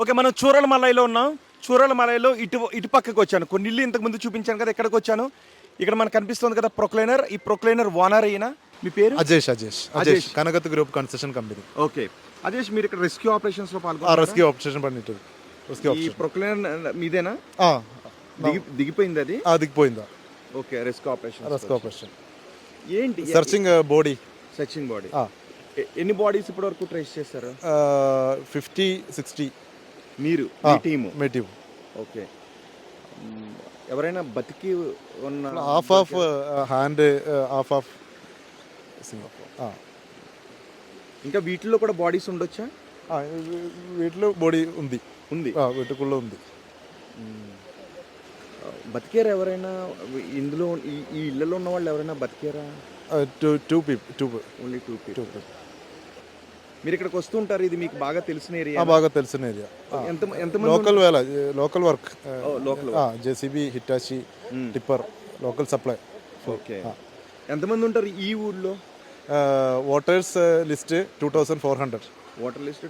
Okay, మనం చూరలమలైలో ఉన్నాం. చూరలమలైలో ఇటు పక్కకు వచ్చాను. కొన్ని ఇల్లు ఇంతకుముందు చూపించాను కదా, ఎక్కడికి వచ్చాను. ఇక్కడ మనకు కనిపిస్తుంది కదా ప్రొక్లైనర్. ఈ ప్రొక్లైనర్ ఓనర్ అయినా మీ పేరు? అజేష్ కనగత్ group construction company. Okay Ajesh, మీరు ఇక్కడ రెస్క్యూ ఆపరేషన్స్ లో పాల్గొన్నారు. రెస్క్యూ ఆపరేషన్ పడినట్టు ఈ ప్రొక్లైనర్ మీదేనా? దిగిపోయింది అది? దిగిపోయిందా? ఓకే, రెస్క్యూ ఆపరేషన్ ఏంటి? Searching body. Searching body. ఎన్ని బాడీస్ ఇప్పటి వరకు ట్రేస్ చేశారు? 50-60. మీరు టీము? మీ టీమ్. ఓకే, ఎవరైనా బతికి ఉన్న? Half of hand, half of. ఇంకా వీటిలో కూడా బాడీస్ ఉండొచ్చా? వీటిలో బాడీ ఉంది. వీటిలో ఉంది. బతికారా ఎవరైనా ఇందులో? ఈ ఇళ్లలో ఉన్న వాళ్ళు ఎవరైనా బతికారా? Two people. Only two people. మీరు ఇక్కడికి వస్తుంటారు, ఇది మీకు బాగా తెలిసిన ఏరియా? బాగా తెలిసిన area. Local work. JCB, Hitachi, tipper, local supply. Okay, ఎంతమంది ఉంటారు ఈ ఊర్లో? Voters list 2400. Voter list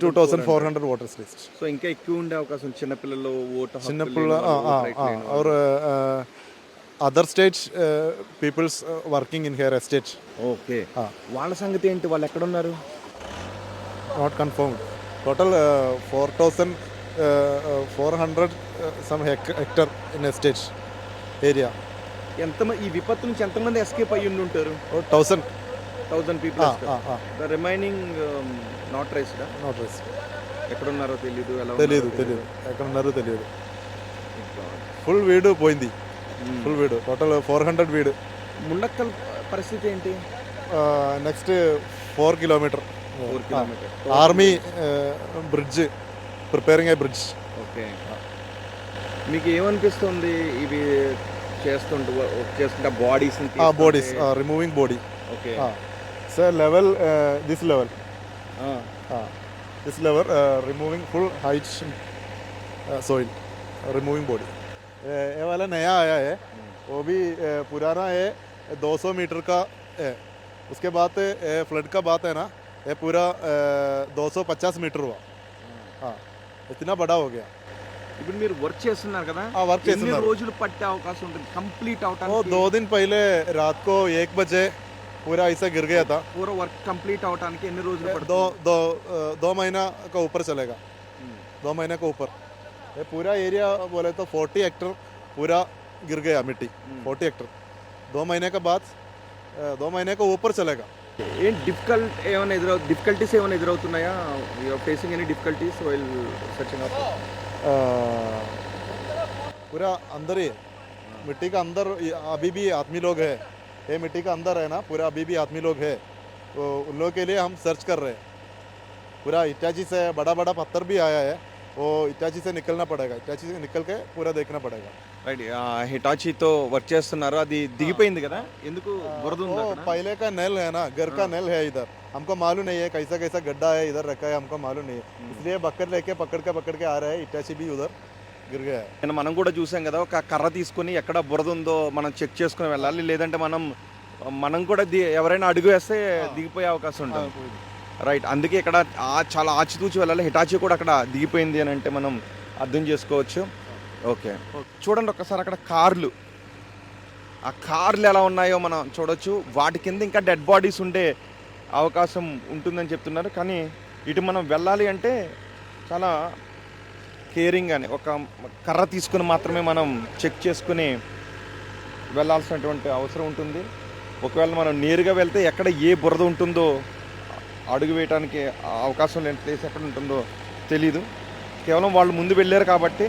2400 voters list. So ఇంకా ఎక్కువ ఉండే అవకాశం చిన్నపిల్లలు, చిన్నపిల్ల और other states peoples working in here estate. Okay, వాళ్ళ సంగతి ఏంటి? వాళ్ళు ఎక్కడ ఉన్నారు? Not confirm. Total 4400 some hectare in estate area. ఈ విపత్తు నుంచి ఎంతమంది ఎస్కేప్ అయ్యి ఉంటారు? 1000 people. The remaining not traced. ఎక్కడ ఉన్నారో తెలియదు. ఎక్కడ ఉన్నారో తెలియదు. ఫుల్ వీడు పోయింది. ఫుల్ వీడు టోటల్ 400 వీడు. ముండక్కల్ పరిస్థితి ఏంటి? Next 4 kilometre army bridge, preparing a bridge. Okay, మీకు ఏమనిపిస్తుంది ఇవి చేస్తుంటే bodies? Removing body. Okay sir, level this level removing full height soil, removing body. ये वाला नया आया है, वो भी पुराना है, 200 मीटर का है. उसके बाद फ्लड का बात है ना, ये पूरा 250 मीटर हुआ. हाँ, इतना बड़ा हो गया. ఇప్పుడు మీరు వర్క్ చేస్తున్నారు కదా, వర్క్ చేస్తున్నారు. ఎన్ని రోజులు పట్టే అవకాశం ఉంటుంది కంప్లీట్ అవడానికి? 2 दिन पहले रात को 1 बजे पूरा ऐसा गिर गया था. पूरा वर्क कंप्लीट అవడానికి ఎన్ని రోజులు పడుతుంది? 2 महीना का ऊपर चलेगा. 2 महीने का ऊपर. ये पूरा एरिया बोले तो 40 हेक्टर पूरा गिर गया मिट्टी. 40 हेक्टर 2 महीने के बाद 2 महीने का ऊपर चलेगा. ఏం డిఫికల్టీస్ ఏమైనా ఎదురవుతున్నాయా? You are facing any difficulties while searching up? पूरा अंदर ही मिट्टी का अंदर अभी भी आदमी लोग है. ये मिट्टी का अंदर है ना, पूरा अभी भी आदमी लोग है. तो उन लोगों के लिए हम सर्च कर रहे हैं. पूरा इटाची से बड़ा बड़ा पत्थर भी आया है, वो इटाची से निकलना पड़ेगा. इटाची से निकल के पूरा देखना पड़ेगा. రైట్, హిటాచీతో వర్క్ చేస్తున్నారు. అది దిగిపోయింది కదా, ఎందుకు? బురద ఉంది అక్కడ. पहले का नेल है ना, घर का नेल है इधर. हमको मालूम नहीं है कैसा कैसा गड्ढा है इधर रखा है, हमको मालूम नहीं है. इसलिए बकेट लेके पकड़ के आ रहे हैं. इटाची भी उधर గిర్ గయా. మనం కూడా చూసాం కదా, ఒక కర్ర తీసుకుని ఎక్కడ బురద ఉందో మనం చెక్ చేసుకుని వెళ్ళాలి. లేదంటే మనం కూడా ఎవరైనా అడుగు వేస్తే దిగిపోయే అవకాశం ఉంటుంది. రైట్, అందుకే ఇక్కడ చాలా ఆచితూచి వెళ్ళాలి. హిటాచి కూడా అక్కడ దిగిపోయింది అని అంటే మనం అర్థం చేసుకోవచ్చు. ఓకే, చూడండి ఒక్కసారి అక్కడ కార్లు, ఆ కార్లు ఎలా ఉన్నాయో మనం చూడొచ్చు. వాటి కింద ఇంకా డెడ్ బాడీస్ ఉండే అవకాశం ఉంటుందని చెప్తున్నారు. కానీ ఇటు మనం వెళ్ళాలి అంటే చాలా కేరింగ్ అని ఒక కర్ర తీసుకుని మాత్రమే మనం చెక్ చేసుకుని వెళ్ళాల్సినటువంటి అవసరం ఉంటుంది. ఒకవేళ మనం నేరుగా వెళ్తే ఎక్కడ ఏ బురద ఉంటుందో, అడుగు వేయడానికి అవకాశం లేని ప్లేస్ ఎక్కడ ఉంటుందో తెలీదు. కేవలం వాళ్ళు ముందు వెళ్ళారు కాబట్టి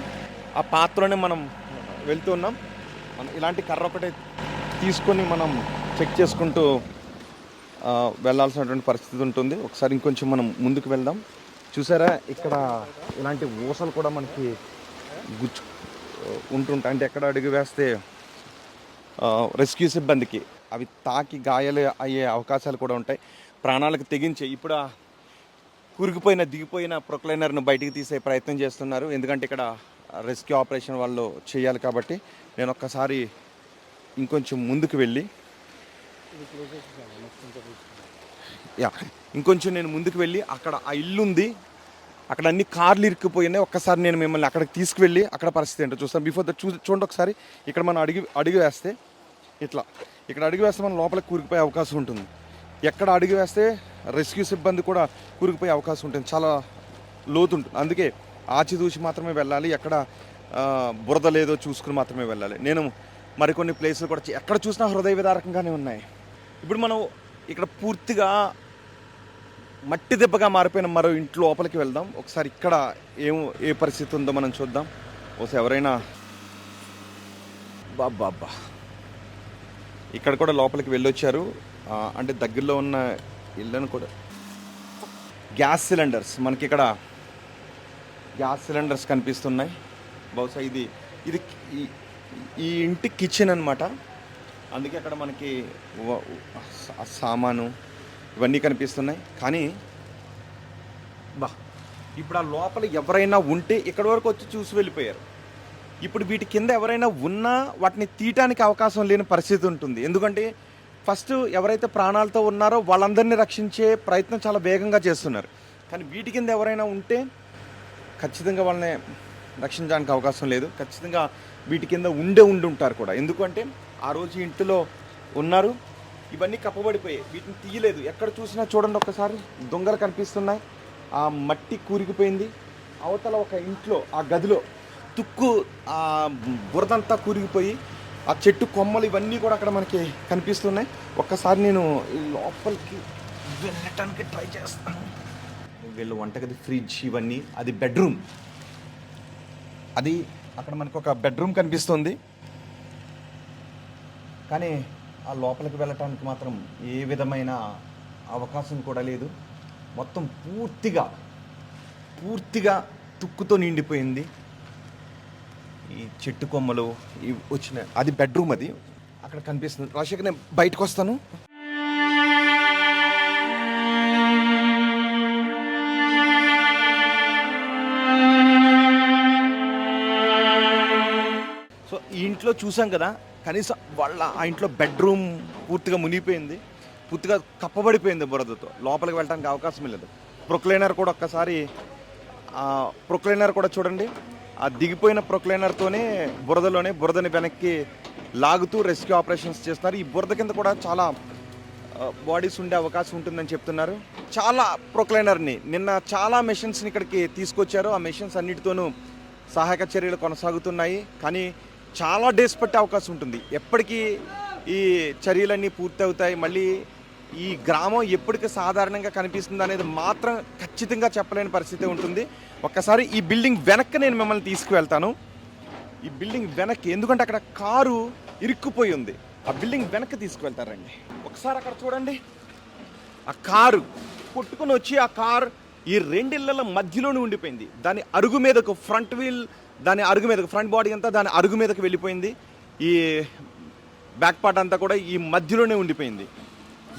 ఆ పాత్రలోనే మనం వెళ్తున్నాం. ఇలాంటి కర్ర ఒకటే తీసుకొని మనం చెక్ చేసుకుంటూ వెళ్ళాల్సినటువంటి పరిస్థితి ఉంటుంది. ఒకసారి ఇంకొంచెం మనం ముందుకు వెళ్దాం. చూసారా, ఇక్కడ ఇలాంటి ఊసలు కూడా మనకి ఉంటుంటాయి. అంటే ఎక్కడ అడుగు వేస్తే రెస్క్యూ సిబ్బందికి అవి తాకి గాయాలు అయ్యే అవకాశాలు కూడా ఉంటాయి. ప్రాణాలకు తెగించే ఇప్పుడు దిగిపోయిన ప్రొక్లైనర్ను బయటికి తీసే ప్రయత్నం చేస్తున్నారు. ఎందుకంటే ఇక్కడ రెస్క్యూ ఆపరేషన్ వాళ్ళు చేయాలి కాబట్టి. నేను ఒక్కసారి ఇంకొంచెం ముందుకు వెళ్ళి ఇంకొంచెం నేను ముందుకు వెళ్ళి అక్కడ ఆ ఇల్లు ఉంది, అక్కడ అన్ని కార్లు ఇరుక్కుపోయినాయి. ఒక్కసారి నేను మిమ్మల్ని అక్కడికి తీసుకువెళ్ళి అక్కడ పరిస్థితి ఏంటో చూస్తాను. బిఫోర్ దట్ చూడండి ఒకసారి. ఇక్కడ మనం అడుగు వేస్తే ఇట్లా, ఇక్కడ అడుగు వేస్తే మనం లోపలికి కూరుకుపోయే అవకాశం ఉంటుంది. ఎక్కడ అడుగు వేస్తే రెస్క్యూ సిబ్బంది కూడా కూరుకుపోయే అవకాశం ఉంటుంది. చాలా లోతు ఉంటుంది. అందుకే ఆచితూచి మాత్రమే వెళ్ళాలి. ఎక్కడ బురద లేదో చూసుకుని మాత్రమే వెళ్ళాలి. నేను మరికొన్ని ప్లేసులు కూడా ఎక్కడ చూసినా హృదయ విదారకంగానే ఉన్నాయి. ఇప్పుడు మనం ఇక్కడ పూర్తిగా మట్టి దెబ్బగా మారిపోయిన మరో ఇంట్లో లోపలికి వెళ్దాం. ఒకసారి ఇక్కడ ఏ పరిస్థితి ఉందో మనం చూద్దాం. ఒకసారి ఎవరైనా బాబ్బా ఇక్కడ కూడా లోపలికి వెళ్ళొచ్చారు. అంటే దగ్గరలో ఉన్న ఇళ్ళను కూడా గ్యాస్ సిలిండర్స్, మనకి ఇక్కడ గ్యాస్ సిలిండర్స్ కనిపిస్తున్నాయి. బహుశా ఇది ఈ ఇంటి కిచెన్ అనమాట. అందుకే అక్కడ మనకి సామాను ఇవన్నీ కనిపిస్తున్నాయి. కానీ ఇప్పుడు ఆ లోపల ఎవరైనా ఉంటే ఇక్కడ వరకు వచ్చి చూసి వెళ్ళిపోయారు. ఇప్పుడు వీటి కింద ఎవరైనా ఉన్నా వాటిని తీయటానికి అవకాశం లేని పరిస్థితి ఉంటుంది. ఎందుకంటే ఫస్ట్ ఎవరైతే ప్రాణాలతో ఉన్నారో వాళ్ళందరినీ రక్షించే ప్రయత్నం చాలా వేగంగా చేస్తున్నారు. కానీ వీటి కింద ఎవరైనా ఉంటే ఖచ్చితంగా వాళ్ళని రక్షించడానికి అవకాశం లేదు. ఖచ్చితంగా వీటి కింద ఉండుంటారు కూడా. ఎందుకంటే ఆ రోజు ఇంటిలో ఉన్నారు, ఇవన్నీ కప్పబడిపోయాయి, వీటిని తీయలేదు. ఎక్కడ చూసినా చూడండి ఒక్కసారి దొంగలు కనిపిస్తున్నాయి. ఆ మట్టి కూరిగిపోయింది. అవతల ఒక ఇంట్లో ఆ గదిలో తుక్కు ఆ బురదంతా కూరిగిపోయి ఆ చెట్టు కొమ్మలు ఇవన్నీ కూడా అక్కడ మనకి కనిపిస్తున్నాయి. ఒక్కసారి నేను లోపలికి వెళ్ళటానికి ట్రై చేస్తాను. వీళ్ళు వంటగది, ఫ్రిడ్జ్ ఇవన్నీ, అది బెడ్రూమ్. అది అక్కడ మనకు ఒక బెడ్రూమ్ కనిపిస్తుంది. కానీ ఆ లోపలికి వెళ్ళటానికి మాత్రం ఏ విధమైన అవకాశం కూడా లేదు. మొత్తం పూర్తిగా తుక్కుతో నిండిపోయింది. ఈ చెట్టు కొమ్మలు వచ్చిన అది బెడ్రూమ్, అది అక్కడ కనిపిస్తుంది. రాజశేఖర్, నేను బయటకు వస్తాను. సో ఈ ఇంట్లో చూసాం కదా, కనీసం ఆ ఇంట్లో బెడ్రూమ్ పూర్తిగా మునిగిపోయింది, పూర్తిగా కప్పబడిపోయింది బురదతో. లోపలికి వెళ్ళడానికి అవకాశం లేదు. ప్రొక్లైనర్ కూడా ఒక్కసారి ప్రొక్లైనర్ కూడా చూడండి. ఆ దిగిపోయిన ప్రొక్లైనర్తోనే బురదని వెనక్కి లాగుతూ రెస్క్యూ ఆపరేషన్స్ చేస్తున్నారు. ఈ బురద కింద కూడా చాలా బాడీస్ ఉండే అవకాశం ఉంటుందని చెప్తున్నారు. చాలా ప్రొక్లైనర్ని నిన్న చాలా మెషిన్స్ని ఇక్కడికి తీసుకొచ్చారు. ఆ మెషిన్స్ అన్నిటితోనూ సహాయక చర్యలు కొనసాగుతున్నాయి. కానీ చాలా డేస్ పట్టే అవకాశం ఉంటుంది. ఎప్పటికీ ఈ చర్యలన్నీ పూర్తి అవుతాయి, మళ్ళీ ఈ గ్రామం ఎప్పటికీ సాధారణంగా కనిపిస్తుంది అనేది మాత్రం ఖచ్చితంగా చెప్పలేని పరిస్థితి ఉంటుంది. ఒక్కసారి ఈ బిల్డింగ్ వెనక్కి నేను మిమ్మల్ని తీసుకువెళ్తాను. ఈ బిల్డింగ్ వెనక్కి, ఎందుకంటే అక్కడ కారు ఇరుక్కుపోయి ఉంది. ఆ బిల్డింగ్ వెనక్కి తీసుకువెళ్తారండి. ఒకసారి అక్కడ చూడండి, ఆ కారు కొట్టుకుని వచ్చి ఆ కారు ఈ రెండిళ్ల మధ్యలోనే ఉండిపోయింది. దాని అరుగు మీదకు ఫ్రంట్ వీల్, దాని అరుగు మీదకు ఫ్రంట్ బాడీ అంతా దాని అరుగు మీదకు వెళ్ళిపోయింది. ఈ బ్యాక్ పార్ట్ అంతా కూడా ఈ మధ్యలోనే ఉండిపోయింది.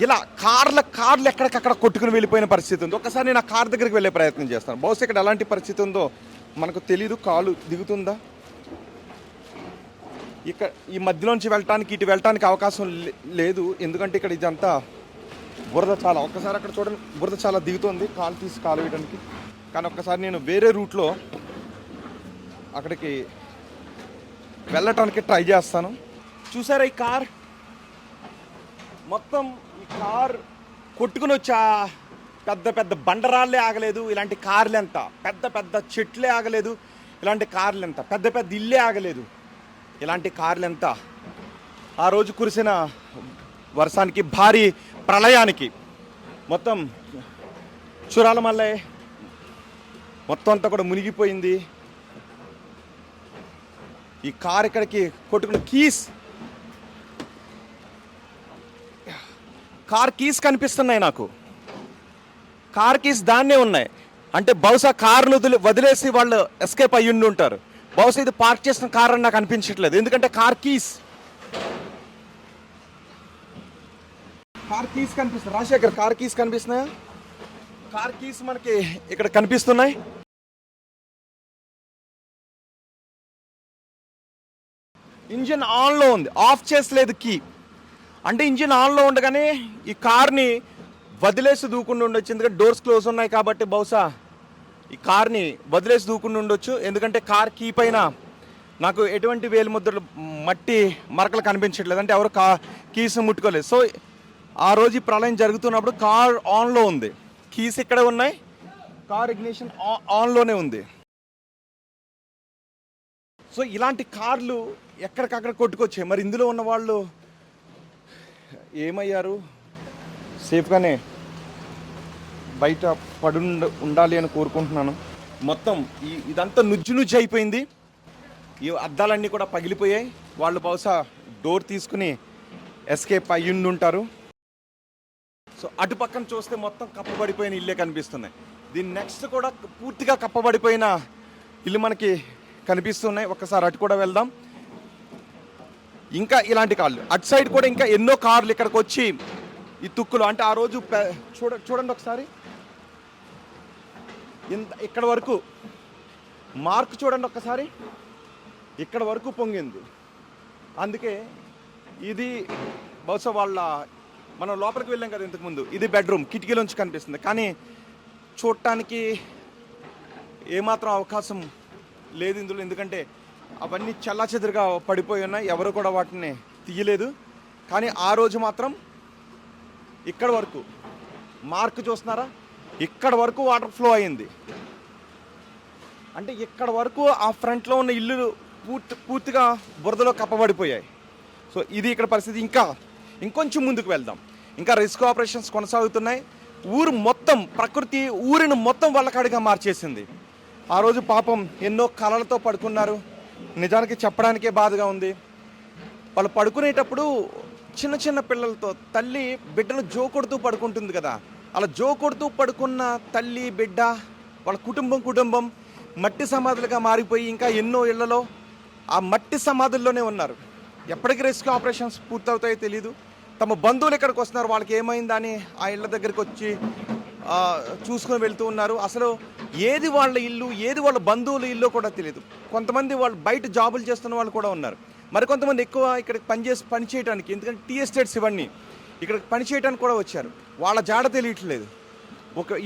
ఇలా కార్లు ఎక్కడికక్కడ కొట్టుకుని వెళ్ళిపోయిన పరిస్థితి ఉంది. ఒకసారి నేను ఆ కార్ దగ్గరికి వెళ్ళే ప్రయత్నం చేస్తాను. బహుశా ఇక్కడ ఎలాంటి పరిస్థితి ఉందో మనకు తెలీదు. కాలు దిగుతుందా? ఇక్కడ ఈ మధ్యలోంచి ఇటు వెళ్ళటానికి అవకాశం లేదు. ఎందుకంటే ఇక్కడ ఇదంతా బురద చాలా. ఒక్కసారి అక్కడ చూడండి, బురద చాలా దిగుతుంది కాలు తీసి కాలు వేయడానికి. కానీ ఒక్కసారి నేను వేరే రూట్లో అక్కడికి వెళ్ళటానికి ట్రై చేస్తాను. చూసారా ఈ కార్ మొత్తం, ఈ కార్ కొట్టుకుని వచ్చా పెద్ద బండరాళ్ళే ఆగలేదు. ఇలాంటి కార్లు ఎంత, పెద్ద చెట్లే ఆగలేదు. ఇలాంటి కార్లు ఎంత, పెద్ద ఇల్లే ఆగలేదు. ఇలాంటి కార్లు ఎంత, ఆ రోజు కురిసిన వర్షానికి, భారీ ప్రళయానికి మొత్తం చురాల మల్లె మొత్తం అంతా కూడా మునిగిపోయింది. ఈ కార్ ఇక్కడికి కొట్టుకున్న కార్ కీస్ కనిపిస్తున్నాయి నాకు. కార్ కీస్ దాన్నే ఉన్నాయి. అంటే బహుశా కారును వదిలేసి వాళ్ళు ఎస్కేప్ అయ్యి ఉంటారు. బహుశా ఇది పార్క్ చేసిన కార్ అని నాకు అనిపించట్లేదు. ఎందుకంటే కార్ కీస్ కనిపిస్తున్నాయి. రాజశేఖర్, కార్ కీస్ కనిపిస్తున్నాయా? కార్ కీస్ మనకి ఇక్కడ కనిపిస్తున్నాయి. ఇంజిన్ ఆన్లో ఉంది, ఆఫ్ చేసలేదు కీ. అంటే ఇంజిన్ ఆన్లో ఉండగానే ఈ కార్ని వదిలేసి దూకుండా ఉండొచ్చు. ఎందుకంటే డోర్స్ క్లోజ్ ఉన్నాయి కాబట్టి బహుశా ఈ కార్ని వదిలేసి దూకుండా ఉండొచ్చు, ఎందుకంటే కార్ కీ పైన నాకు ఎటువంటి వేలు ముద్రలు మట్టి మరకలు కనిపించట్లేదు, అంటే ఎవరు కీస్ ముట్టుకోలేదు. సో ఆ రోజు ఈ ప్రళయం జరుగుతున్నప్పుడు కార్ ఆన్లో ఉంది, కీస్ ఇక్కడే ఉన్నాయి, కార్ ఇగ్నిషన్ ఆన్లోనే ఉంది. సో ఇలాంటి కార్లు ఎక్కడికక్కడ కొట్టుకొచ్చాయి. మరి ఇందులో ఉన్న వాళ్ళు ఏమయ్యారు? సేఫ్గానే బయట ఉండాలి అని కోరుకుంటున్నాను. మొత్తం ఇదంతా నుజ్జు అయిపోయింది, ఈ అద్దాలన్నీ కూడా పగిలిపోయాయి. వాళ్ళు బహుశా డోర్ తీసుకుని ఎస్కేప్ అయ్యుండి ఉంటారు. సో అటు పక్కన చూస్తే మొత్తం కప్పబడిపోయిన ఇల్లే కనిపిస్తున్నాయి. దీని నెక్స్ట్ కూడా పూర్తిగా కప్పబడిపోయిన ఇల్లు మనకి కనిపిస్తున్నాయి. ఒక్కసారి అటు కూడా వెళ్దాం. ఇంకా ఇలాంటి కార్లు అటు సైడ్ కూడా ఇంకా ఎన్నో కార్లు ఇక్కడికి వచ్చి ఈ తుక్కులు, అంటే ఆ రోజు చూడండి ఒకసారి, ఇక్కడ వరకు మార్క్ చూడండి ఒక్కసారి, ఇక్కడ వరకు పొంగింది. అందుకే ఇది బహుశా మనం లోపలికి వెళ్ళాం కదా ఇంతకుముందు, ఇది బెడ్రూమ్, కిటికీలోంచి కనిపిస్తుంది. కానీ చూడటానికి ఏమాత్రం అవకాశం లేదు ఇందులో, ఎందుకంటే అవన్నీ చెల్లాచెదురుగా పడిపోయి ఉన్నాయి, ఎవరు కూడా వాటిని తీయలేదు. కానీ ఆ రోజు మాత్రం ఇక్కడ వరకు మార్క్ చూస్తున్నారా, ఇక్కడ వరకు వాటర్ ఫ్లో అయింది. అంటే ఇక్కడ వరకు ఆ ఫ్రంట్లో ఉన్న ఇల్లు పూర్తిగా బురదలో కప్పబడిపోయాయి. సో ఇది ఇక్కడ పరిస్థితి. ఇంకొంచెం ముందుకు వెళ్దాం. ఇంకా రెస్క్యూ ఆపరేషన్స్ కొనసాగుతున్నాయి. ఊరు మొత్తం, ప్రకృతి ఊరిని మొత్తం వల్లకాడిగా మార్చేసింది. ఆ రోజు పాపం ఎన్నో కలలతో పడుకున్నారు. నిజానికి చెప్పడానికే బాధగా ఉంది. వాళ్ళు పడుకునేటప్పుడు చిన్న చిన్న పిల్లలతో తల్లి బిడ్డను జోకొడుతూ పడుకుంటుంది కదా, అలా జోకొడుతూ పడుకున్న తల్లి బిడ్డ వాళ్ళ కుటుంబం మట్టి సమాధులుగా మారిపోయి ఇంకా ఎన్నో ఇళ్లలో ఆ మట్టి సమాధుల్లోనే ఉన్నారు. ఎప్పటికీ రెస్క్యూ ఆపరేషన్స్ పూర్తవుతాయో తెలీదు. తమ బంధువులు ఇక్కడికి వస్తున్నారు, వాళ్ళకి ఏమైందని ఆ ఇళ్ళ దగ్గరికి వచ్చి చూసుకొని వెళ్తూ ఉన్నారు. అసలు ఏది వాళ్ళ ఇల్లు, ఏది వాళ్ళ బంధువుల ఇల్లు కూడా తెలియదు. కొంతమంది వాళ్ళు బయట జాబులు చేస్తున్న వాళ్ళు కూడా ఉన్నారు. మరికొంతమంది ఎక్కువ ఇక్కడికి పని చేయడానికి, ఎందుకంటే టీ ఎస్టేట్స్ ఇవన్నీ ఇక్కడికి పని చేయడానికి కూడా వచ్చారు. వాళ్ళ జాడ తెలియట్లేదు.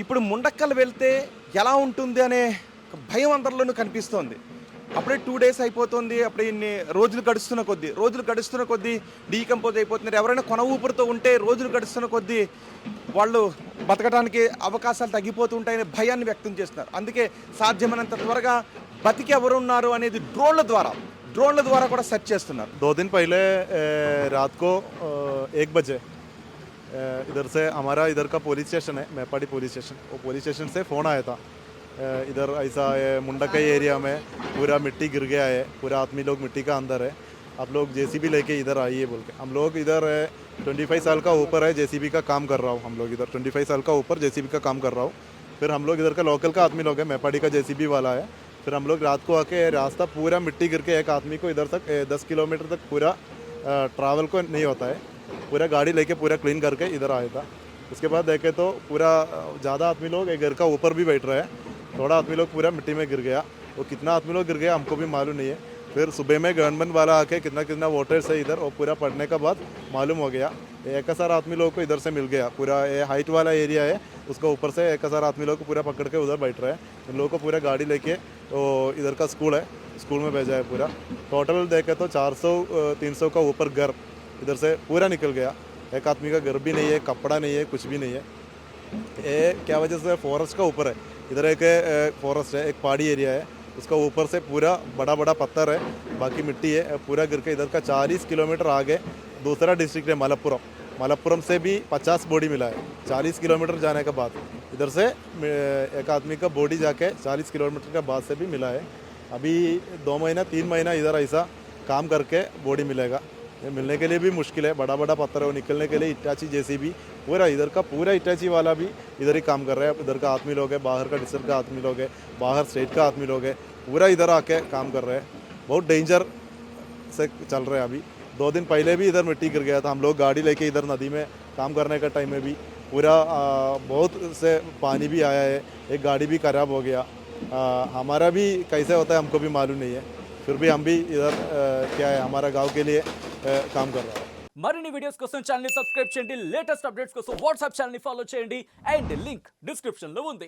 ఇప్పుడు ముండక్కలు వెళ్తే ఎలా ఉంటుంది అనే భయం అందరిలోనూ కనిపిస్తోంది. అప్పుడే 2 days అయిపోతుంది, అప్పుడే ఇన్ని రోజులు గడుస్తున్న కొద్దీ డీకంపోజ్ అయిపోతున్నారు. ఎవరైనా కొన ఊపిరితో ఉంటే రోజులు గడుస్తున్న కొద్దీ వాళ్ళు బతకడానికి అవకాశాలు తగ్గిపోతూ ఉంటాయనే భయాన్ని వ్యక్తం చేస్తున్నారు. అందుకే సాధ్యమైనంత త్వరగా బతికి ఎవరున్నారు అనేది డ్రోన్ల ద్వారా కూడా సెర్చ్ చేస్తున్నారు. 2 दिन पहले रात को 1 बजे इधर से हमारा इधर का पुलिस स्टेशन है, मेपाड़ी पुलिस स्टेशन, वो पुलिस स्टेशन से फ़ोन आया था, इधर ऐसा मुंडकई एरिया में पूरा मिट्टी गिर गया है, पूरा आदमी लोग मिट्टी का अंदर है, आप लोग जेसीबी लेके इधर आइए बोल के. हम लोग इधर 25 साल का ऊपर है, जेसीबी का काम कर रहा हूँ. हम लोग इधर 25 साल का ऊपर जेसीबी का काम कर रहा हूँ. फिर हम लोग इधर का लोकल का आदमी लोग है, मेपाड़ी का जेसीबी वाला है. फिर हम लोग रात को आके रास्ता पूरा मिट्टी गिर के एक आदमी को इधर तक 10 किलोमीटर तक पूरा ट्रैवल को नहीं होता है, पूरा गाड़ी लेके पूरा क्लीन करके इधर आया था. उसके बाद देखे तो पूरा ज़्यादा आदमी लोग एक घर का ऊपर भी बैठ रहे हैं, थोड़ा आदमी लोग पूरा मिट्टी में गिर गया. वो कितना आदमी लोग गिर गया हमको भी मालूम नहीं है. फिर सुबह में गवर्नमेंट वाला आके कितना वोटर्स है इधर, और पूरा पढ़ने का बाद मालूम हो गया. 1000 आदमी लोगों को इधर से मिल गया. पूरा ये हाइट वाला एरिया है, उसका ऊपर से 1000 आदमी लोग को पूरा पकड़ के उधर बैठ रहे हैं. उन लोगों को पूरा गाड़ी लेके तो इधर का स्कूल है, स्कूल में भेजा है. पूरा टोटल देखे तो 400-300 का ऊपर घर इधर से पूरा निकल गया. एक आदमी का घर भी नहीं है, कपड़ा नहीं है, कुछ भी नहीं है. ये क्या वजह से फॉरेस्ट का ऊपर है, इधर एक फॉरेस्ट है, एक पहाड़ी एरिया है, उसका ऊपर से पूरा बड़ा पत्थर है, बाकी मिट्टी है. पूरा गिर के इधर का 40 किलोमीटर आगे दूसरा डिस्ट्रिक्ट है मलप्पुरम से भी 50 बॉडी मिला है. 40 किलोमीटर जाने के बाद इधर से एक आदमी का बॉडी जाके 40 किलोमीटर के बाद से भी मिला है. अभी 2 महीना 3 महीना इधर ऐसा काम करके बॉडी मिलेगा. ये मिलने के लिए भी मुश्किल है, बड़ा पत्थर है. वो निकलने के लिए इटाची जेसीबी पूरा इधर का पूरा इटाची वाला भी इधर ही काम कर रहा है. इधर का आदमी लोग है, बाहर का डिस्ट्रिक्ट का आदमी लोग है, बाहर स्टेट का आदमी लोग है, पूरा इधर आके काम कर रहे हैं. बहुत डेंजर से चल रहे हैं. अभी 2 दिन पहले भी इधर मिट्टी गिर गया था. हम लोग गाड़ी लेके इधर नदी में काम करने का टाइम में भी पूरा बहुत से पानी भी आया है, एक गाड़ी भी खराब हो गया. हमारा भी कैसे होता है हमको भी मालूम नहीं है. फिर भी हम भी इधर क्या है हमारा गांव के लिए काम कर रहा है. మరిన్ని వీడియోస్ కోసం ఛానల్ ని సబ్స్క్రైబ్ చేయండి, లేటెస్ట్ అప్డేట్స్ కోసం వాట్సాప్ ఛానల్ ని ఫాలో చేయండి అండ్ లింక్ డిస్క్రిప్షన్ లో ఉంది.